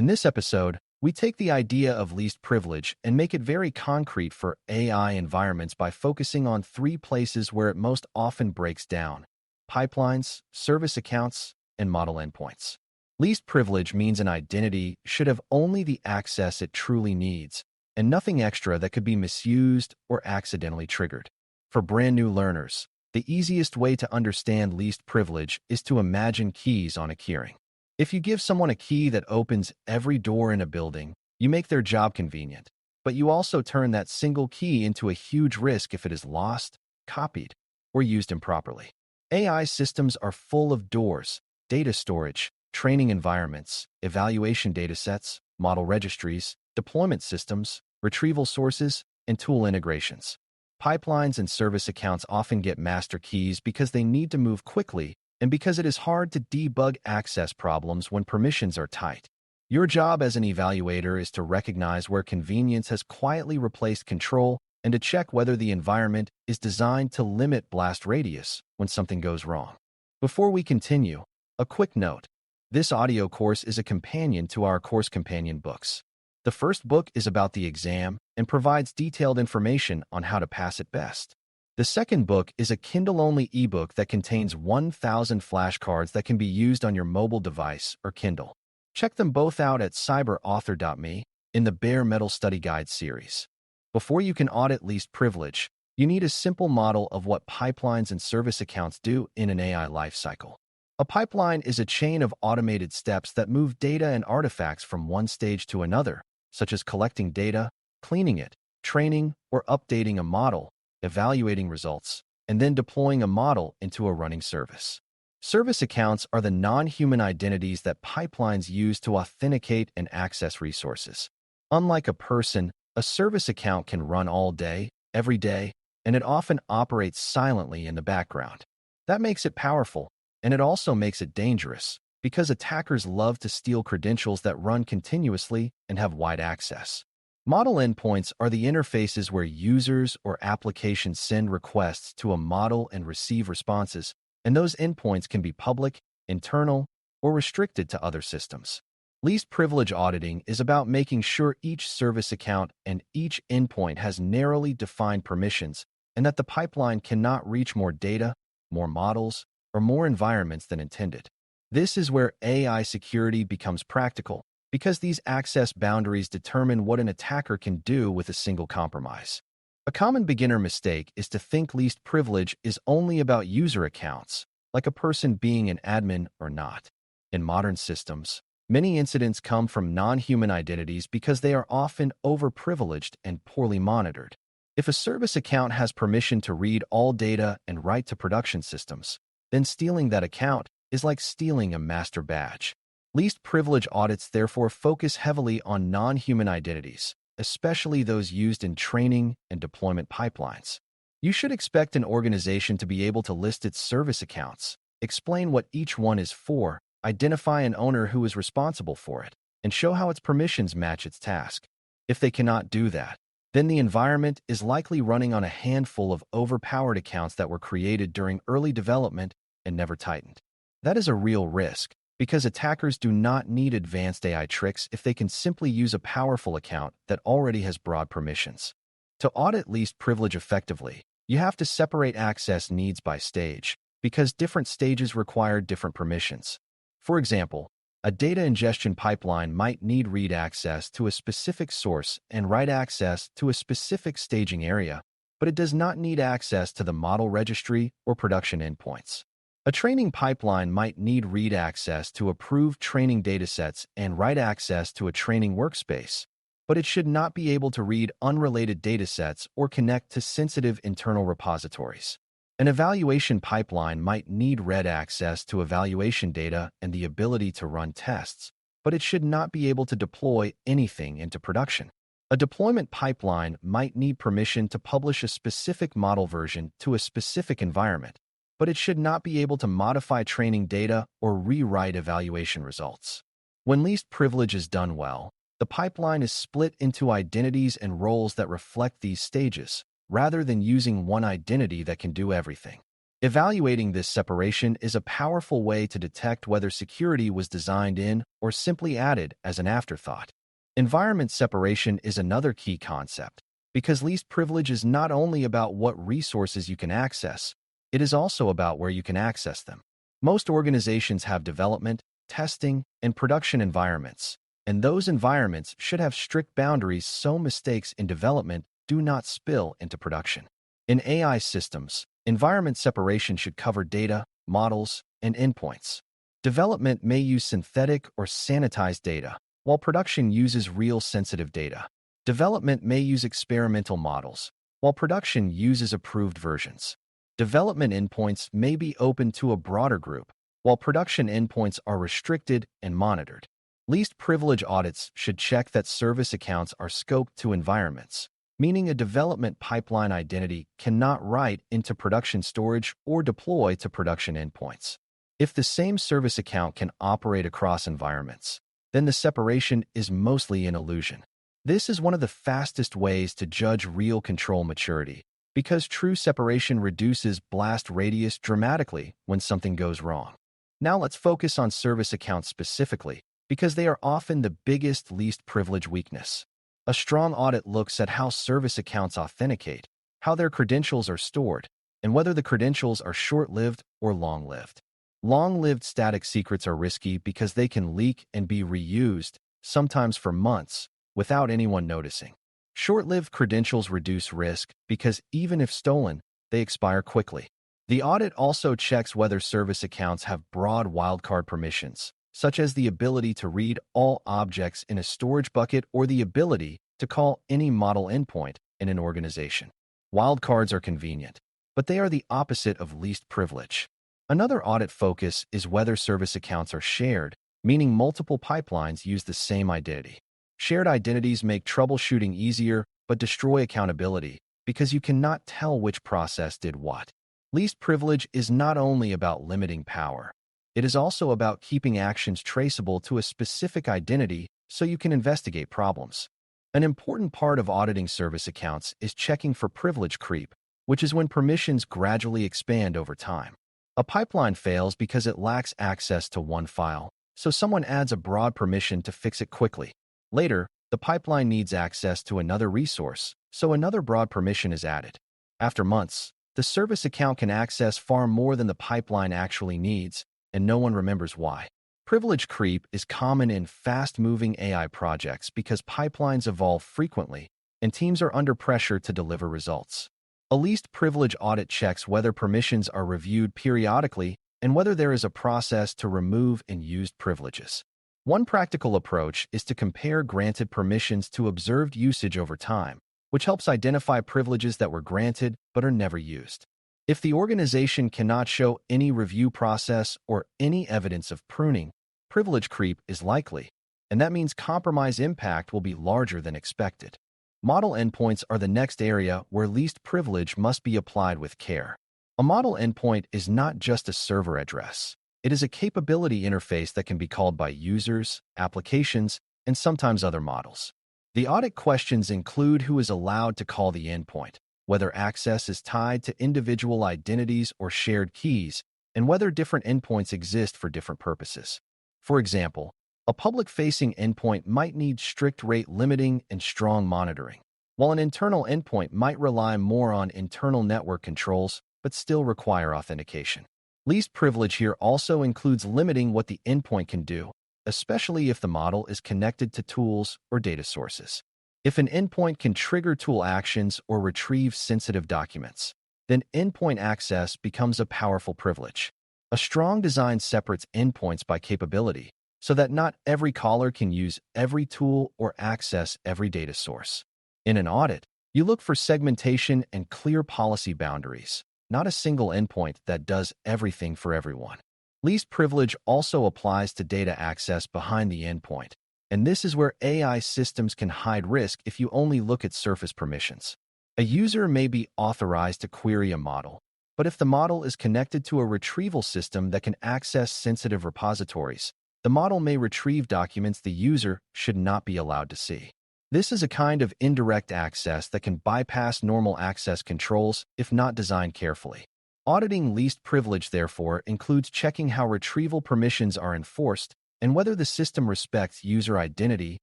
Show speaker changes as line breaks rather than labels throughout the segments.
In this episode, we take the idea of least privilege and make it very concrete for AI environments by focusing on three places where it most often breaks down: pipelines, service accounts, and model endpoints. Least privilege means an identity should have only the access it truly needs, and nothing extra that could be misused or accidentally triggered. For brand new learners, the easiest way to understand least privilege is to imagine keys on a keyring. If you give someone a key that opens every door in a building, you make their job convenient, but you also turn that single key into a huge risk if it is lost, copied, or used improperly. AI systems are full of doors, data storage, training environments, evaluation datasets, model registries, deployment systems, retrieval sources, and tool integrations. Pipelines and service accounts often get master keys because they need to move quickly and because it is hard to debug access problems when permissions are tight. Your job as an evaluator is to recognize where convenience has quietly replaced control and to check whether the environment is designed to limit blast radius when something goes wrong. Before we continue, a quick note. This audio course is a companion to our course companion books. The first book is about the exam and provides detailed information on how to pass it best. The second book is a Kindle-only ebook that contains 1,000 flashcards that can be used on your mobile device or Kindle. Check them both out at cyber.author.me in the Bare Metal Study Guide series. Before you can audit least privilege, you need a simple model of what pipelines and service accounts do in an AI lifecycle. A pipeline is a chain of automated steps that move data and artifacts from one stage to another, such as collecting data, cleaning it, training or updating a model, evaluating results, and then deploying a model into a running service. Service accounts are the non-human identities that pipelines use to authenticate and access resources. Unlike a person, a service account can run all day, every day, and it often operates silently in the background. That makes it powerful, and it also makes it dangerous, because attackers love to steal credentials that run continuously and have wide access. Model endpoints are the interfaces where users or applications send requests to a model and receive responses, and those endpoints can be public, internal, or restricted to other systems. Least privilege auditing is about making sure each service account and each endpoint has narrowly defined permissions and that the pipeline cannot reach more data, more models, or more environments than intended. This is where AI security becomes practical, because these access boundaries determine what an attacker can do with a single compromise. A common beginner mistake is to think least privilege is only about user accounts, like a person being an admin or not. In modern systems, many incidents come from non-human identities because they are often overprivileged and poorly monitored. If a service account has permission to read all data and write to production systems, then stealing that account is like stealing a master badge. Least privilege audits therefore focus heavily on non-human identities, especially those used in training and deployment pipelines. You should expect an organization to be able to list its service accounts, explain what each one is for, identify an owner who is responsible for it, and show how its permissions match its task. If they cannot do that, then the environment is likely running on a handful of overpowered accounts that were created during early development and never tightened. That is a real risk, because attackers do not need advanced AI tricks if they can simply use a powerful account that already has broad permissions. To audit least privilege effectively, you have to separate access needs by stage, because different stages require different permissions. For example, a data ingestion pipeline might need read access to a specific source and write access to a specific staging area, but it does not need access to the model registry or production endpoints. A training pipeline might need read access to approved training datasets and write access to a training workspace, but it should not be able to read unrelated datasets or connect to sensitive internal repositories. An evaluation pipeline might need read access to evaluation data and the ability to run tests, but it should not be able to deploy anything into production. A deployment pipeline might need permission to publish a specific model version to a specific environment, but it should not be able to modify training data or rewrite evaluation results. When least privilege is done well, the pipeline is split into identities and roles that reflect these stages, rather than using one identity that can do everything. Evaluating this separation is a powerful way to detect whether security was designed in or simply added as an afterthought. Environment separation is another key concept, because least privilege is not only about what resources you can access, it is also about where you can access them. Most organizations have development, testing, and production environments, and those environments should have strict boundaries so mistakes in development do not spill into production. In AI systems, environment separation should cover data, models, and endpoints. Development may use synthetic or sanitized data, while production uses real sensitive data. Development may use experimental models, while production uses approved versions. Development endpoints may be open to a broader group, while production endpoints are restricted and monitored. Least privilege audits should check that service accounts are scoped to environments, meaning a development pipeline identity cannot write into production storage or deploy to production endpoints. If the same service account can operate across environments, then the separation is mostly an illusion. This is one of the fastest ways to judge real control maturity, because true separation reduces blast radius dramatically when something goes wrong. Now let's focus on service accounts specifically, because they are often the biggest least privilege weakness. A strong audit looks at how service accounts authenticate, how their credentials are stored, and whether the credentials are short-lived or long-lived. Long-lived static secrets are risky because they can leak and be reused, sometimes for months, without anyone noticing. Short-lived credentials reduce risk because even if stolen, they expire quickly. The audit also checks whether service accounts have broad wildcard permissions, such as the ability to read all objects in a storage bucket or the ability to call any model endpoint in an organization. Wildcards are convenient, but they are the opposite of least privilege. Another audit focus is whether service accounts are shared, meaning multiple pipelines use the same identity. Shared identities make troubleshooting easier but destroy accountability because you cannot tell which process did what. Least privilege is not only about limiting power. It is also about keeping actions traceable to a specific identity so you can investigate problems. An important part of auditing service accounts is checking for privilege creep, which is when permissions gradually expand over time. A pipeline fails because it lacks access to one file, so someone adds a broad permission to fix it quickly. Later, the pipeline needs access to another resource, so another broad permission is added. After months, the service account can access far more than the pipeline actually needs, and no one remembers why. Privilege creep is common in fast-moving AI projects because pipelines evolve frequently, and teams are under pressure to deliver results. A least privilege audit checks whether permissions are reviewed periodically and whether there is a process to remove unused privileges. One practical approach is to compare granted permissions to observed usage over time, which helps identify privileges that were granted but are never used. If the organization cannot show any review process or any evidence of pruning, privilege creep is likely, and that means compromise impact will be larger than expected. Model endpoints are the next area where least privilege must be applied with care. A model endpoint is not just a server address. It is a capability interface that can be called by users, applications, and sometimes other models. The audit questions include who is allowed to call the endpoint, whether access is tied to individual identities or shared keys, and whether different endpoints exist for different purposes. For example, a public-facing endpoint might need strict rate limiting and strong monitoring, while an internal endpoint might rely more on internal network controls but still require authentication. Least privilege here also includes limiting what the endpoint can do, especially if the model is connected to tools or data sources. If an endpoint can trigger tool actions or retrieve sensitive documents, then endpoint access becomes a powerful privilege. A strong design separates endpoints by capability so that not every caller can use every tool or access every data source. In an audit, you look for segmentation and clear policy boundaries, not a single endpoint that does everything for everyone. Least privilege also applies to data access behind the endpoint, and this is where AI systems can hide risk if you only look at surface permissions. A user may be authorized to query a model, but if the model is connected to a retrieval system that can access sensitive repositories, the model may retrieve documents the user should not be allowed to see. This is a kind of indirect access that can bypass normal access controls if not designed carefully. Auditing least privilege, therefore, includes checking how retrieval permissions are enforced and whether the system respects user identity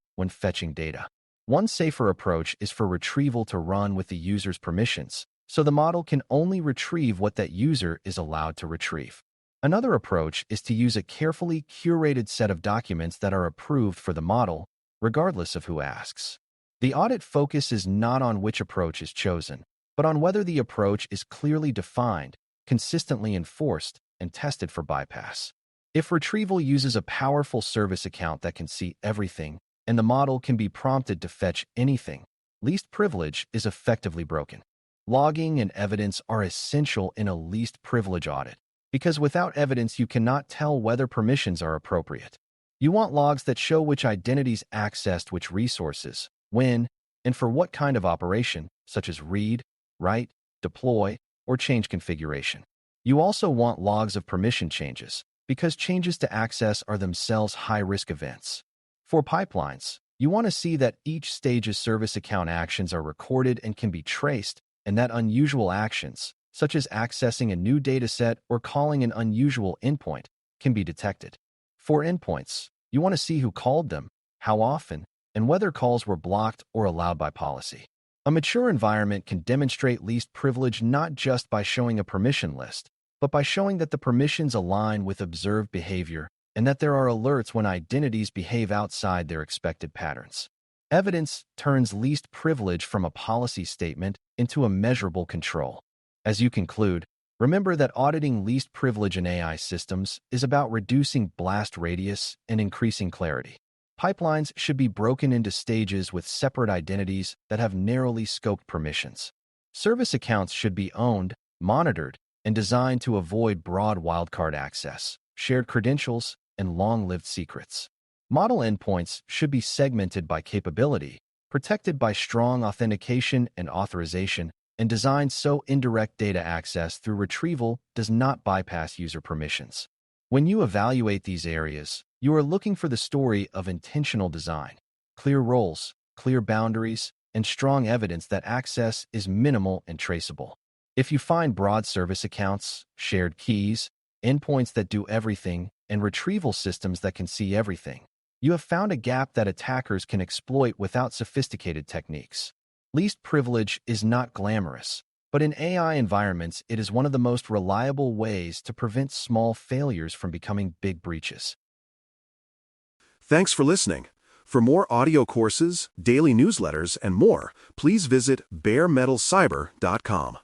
when fetching data. One safer approach is for retrieval to run with the user's permissions, so the model can only retrieve what that user is allowed to retrieve. Another approach is to use a carefully curated set of documents that are approved for the model, regardless of who asks. The audit focus is not on which approach is chosen, but on whether the approach is clearly defined, consistently enforced, and tested for bypass. If retrieval uses a powerful service account that can see everything, and the model can be prompted to fetch anything, least privilege is effectively broken. Logging and evidence are essential in a least privilege audit, because without evidence you cannot tell whether permissions are appropriate. You want logs that show which identities accessed which resources, when, and for what kind of operation, such as read, write, deploy, or change configuration. You also want logs of permission changes, because changes to access are themselves high-risk events. For pipelines, you want to see that each stage's service account actions are recorded and can be traced, and that unusual actions, such as accessing a new dataset or calling an unusual endpoint, can be detected. For endpoints, you want to see who called them, how often, and whether calls were blocked or allowed by policy. A mature environment can demonstrate least privilege not just by showing a permission list, but by showing that the permissions align with observed behavior and that there are alerts when identities behave outside their expected patterns. Evidence turns least privilege from a policy statement into a measurable control. As you conclude, remember that auditing least privilege in AI systems is about reducing blast radius and increasing clarity. Pipelines should be broken into stages with separate identities that have narrowly scoped permissions. Service accounts should be owned, monitored, and designed to avoid broad wildcard access, shared credentials, and long-lived secrets. Model endpoints should be segmented by capability, protected by strong authentication and authorization, and designed so indirect data access through retrieval does not bypass user permissions. When you evaluate these areas, you are looking for the story of intentional design, clear roles, clear boundaries, and strong evidence that access is minimal and traceable. If you find broad service accounts, shared keys, endpoints that do everything, and retrieval systems that can see everything, you have found a gap that attackers can exploit without sophisticated techniques. Least privilege is not glamorous, but in AI environments, it is one of the most reliable ways to prevent small failures from becoming big breaches.
Thanks for listening. For more audio courses, daily newsletters, and more, please visit baremetalcyber.com.